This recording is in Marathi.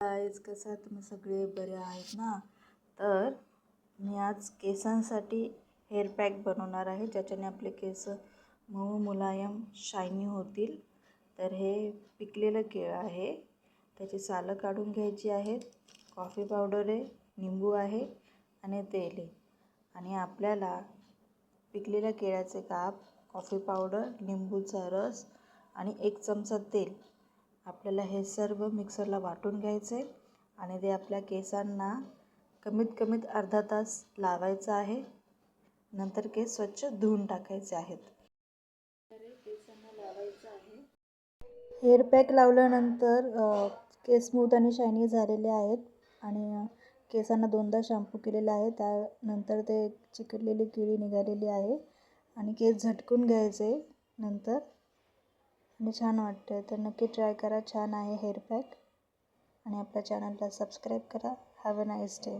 गाईज, कसं तुम्ही सगळे बरे आहेत ना? तर मी आज केसांसाठी हेअर पॅक बनवणार आहे, ज्याच्याने आपले केस मऊ मुलायम शायनी होतील. तर हे पिकलेलं केळं आहे, त्याची सालं काढून घ्यायची आहेत. कॉफी पावडर आहे, निंबू आहे आणि तेल आहे. आणि आपल्याला पिकलेल्या केळ्याचे काप, कॉफी पावडर, लिंबूचा रस आणि 1 चमचा तेल, आपल्याला हे सर्व मिक्सरला वाटून घ्यायचं आहे आणि ते आपल्या केसांना कमीत कमीत अर्धा तास लावायचं आहे. नंतर केस स्वच्छ धुवून टाकायचे आहेत. केसांना लावायचं आहे. हेअर पॅक लावल्यानंतर केस स्मूथ आणि शायनी झालेले आहेत आणि केसांना 2दा शॅम्पू केलेला आहे. त्यानंतर ते चिकटलेली किडी निघालेली आहे आणि केस झटकून घ्यायचे नंतर, आणि छान वाटते. तर नक्की ट्राय करा, छान आहे हेअर पॅक. आणि आपल्या चॅनलला सबस्क्राईब करा. Have a nice day.